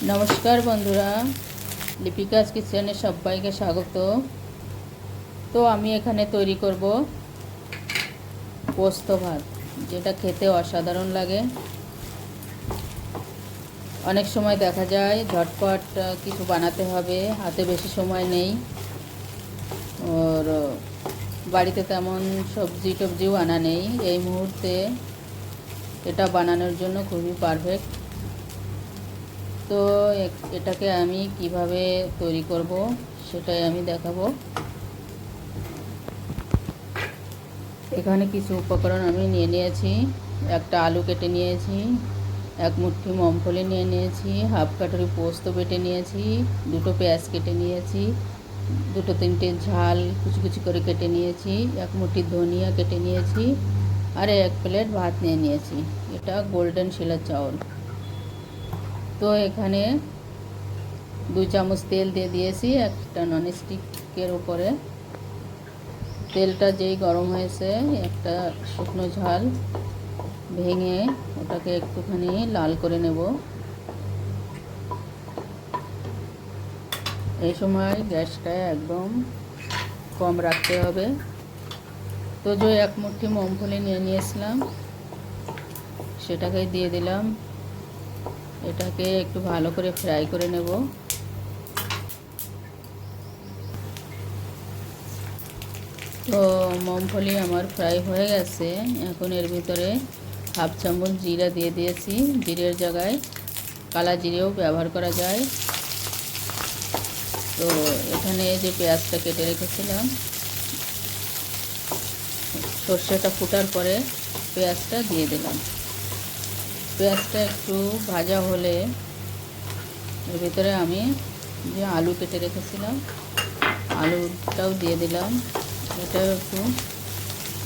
नमस्कार बंधुरा लिपिकास किचेने सबाइके स्वागत। तो आमी एखाने तैरी करब पोस्त भात, जेटा खेते असाधारण लागे। अनेक समय देखा जाए झटपट किछु बानाते हबे, हाथे बेशी समय नेই और बाड़ीते तेमन सब्जी टब्जिও आना नेই। এই মুহূর্তে এটা বানানোর জন্য খুবই পারফেক্ট। तो এটাকে আমি কিভাবে তৈরি করব সেটাই আমি দেখাবো। এখানে কিছু উপকরণ আমি নিয়ে নিয়েছি। একটা আলু কেটে নিয়েছি, এক মুঠি মুগফলি নিয়ে নিয়েছি, হাফ কাটুরি পোস্ত বেটে নিয়েছি, দুটো পেঁয়াজ কেটে নিয়েছি, দুটো তিনটে ঝাল কুচি কুচি করে কেটে নিয়েছি, এক মুঠি ধনিয়া কেটে নিয়েছি আর এক প্লেট ভাত নিয়ে নিয়েছি। এটা গোল্ডেন শিলা চাউল। तो এখানে 2 চামচ তেল দিয়ে দিয়েছি একটা ননস্টিকের উপরে। তেলটা যেই গরম হয়েছে একটা শুকনো ঝাল ভেঙে ওটাকে একটুখানি লাল করে নেব। এই সময় গ্যাসটা একদম কম রাখতে হবে। তো যে এক মুঠি মুগফলি নিয়ে নিয়েছিলাম সেটাকে দিয়ে দিলাম। এটাকে একটু ভালো করে ফ্রাই করে নেব। তো মুগফলি আমার ফ্রাই হয়ে গেছে। এখন এর ভিতরে হাফ চামচ জিরা দিয়ে দিয়েছি। জিরের জায়গায় কালা জিরেও ব্যবহার করা যায়। তো এখানে যে পেঁয়াজটা কেটে রেখেছিলাম, সর্ষেটা ফুটার পরে পেঁয়াজটা দিয়ে দিলাম। পেঁয়াজটা একটু ভাজা হলে এর ভিতরে আমি যে আলু কেটে রেখেছিলাম আলুটাও দিয়ে দিলাম। এটাও একটু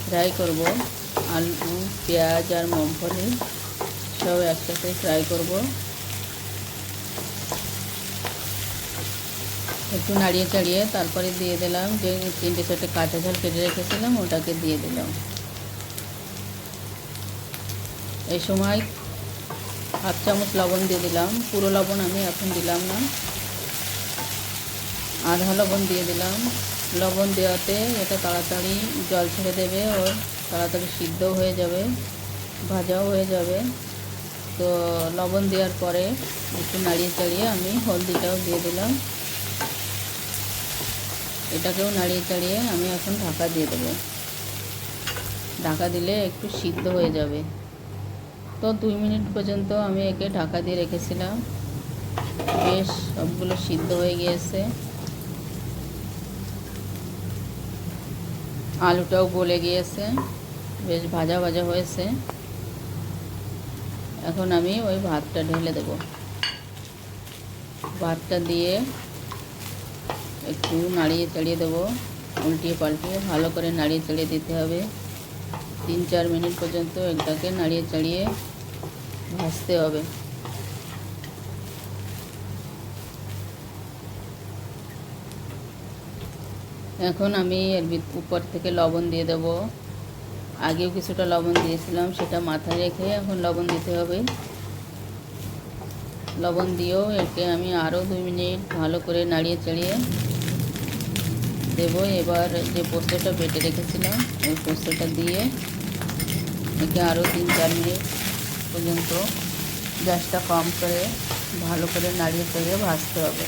ফ্রাই করব। আলু পেঁয়াজ আর মুগফলি সব একসাথে ফ্রাই করব। একটু নাড়িয়ে চাড়িয়ে তারপরে দিয়ে দিলাম যে 3-4টে কাঁচা ঝাল কেটে রেখেছিলাম ওটাকে দিয়ে দিলাম। এই সময় हाफ चामच लवण दिए दिलाम। पुरो लवण आमी एखन दिलाम ना, आधा लवण दिए दिलाम। लवण देওয়াতে এটা তাড়াতাড়ি জল ছেড়ে দেবে और তাড়াতাড়ি সিদ্ধ হয়ে যাবে, ভাজাও হয়ে যাবে। তো লবণ দেওয়ার পরে একটু নাড়িয়ে চাড়িয়ে আমি হলদিটাও দিয়ে দিলাম। এটাকেও নাড়িয়ে চাড়িয়ে আমি এখন ঢাকা দিয়ে দেব। ঢাকা দিলে একটু সিদ্ধ হয়ে যাবে। तो 2 मिनट पर्यन्त आमी एके ढाका दिए रेखेছিলাম। बेश सबगुलो सिद्ध হয়ে গিয়েছে। आलूटाও গলে গিয়েছে, বেশ ভাজা ভাজা হয়েছে। এখন আমি ওই ভাতটা ঢেলে দেব। ভাতটা দিয়ে একটু নাড়িয়ে চাড়িয়ে দেব, উল্টিয়ে পাল্টিয়ে ভালো করে নাড়িয়ে চাড়িয়ে দিতে হবে। 3-4 মিনিট পর্যন্ত এটাকে নাড়িয়ে চাড়িয়ে ভাজতে হবে। এখন আমি এর উপর থেকে লবণ দিয়ে দেব। আগেও কিছুটা লবণ দিয়েছিলাম, সেটা মাথায় রেখে এখন লবণ দিতে হবে। লবণ দিয়েও একে আমি আরও 2 মিনিট ভালো করে নাড়িয়ে চাড়িয়ে দেব। এবার যে পোস্তটা বেটে রেখেছিলাম ওই পোস্তটা দিয়ে একে আরও 3-4 মিনিট পর্যন্ত গ্যাসটা কম করে ভালো করে নাড়িয়ে চাড়িয়ে ভাজতে হবে।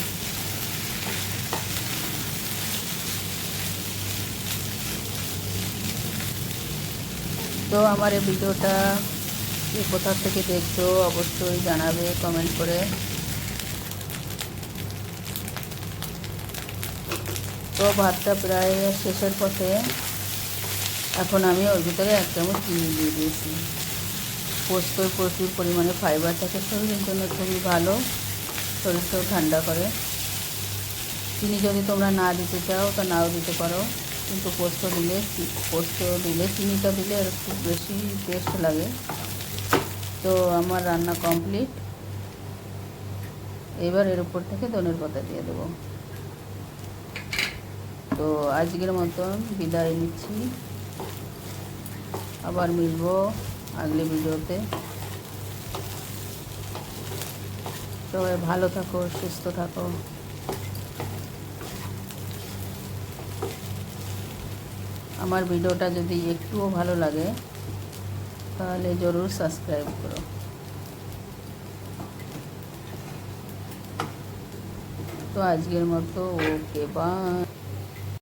তো আমার এই ভিডিওটা কোথা থেকে দেখছো অবশ্যই জানাবে কমেন্ট করে। তো ভাতটা প্রায় শেষের পথে। এখন আমি ওর ভিতরে 1 চামচ চিনি দিয়ে দিয়েছি। পোস্তয় প্রচুর পরিমাণে ফাইবার থাকে, শরীরের জন্য খুবই ভালো, শরীরকেও ঠান্ডা করে। চিনি যদি তোমরা না দিতে চাও তা নাও দিতে পারো, কিন্তু পোস্ত দিলে চিনিটা দিলে আর খুব বেশি টেস্ট লাগে। তো আমার রান্না কমপ্লিট। এবার এর উপর থেকে ধনের পাতা দিয়ে দেবো। তো আজকের মতন বিদায় নিচ্ছি, আবার মিলবো আগলে ভিডিওতে। সবাই ভালো থাকো, সুস্থ থাকো। আমার ভিডিওটা যদি একটুও ভালো লাগে তাহলে জরুর সাবস্ক্রাইব করো। তো আজকের মতো ওকে বাই।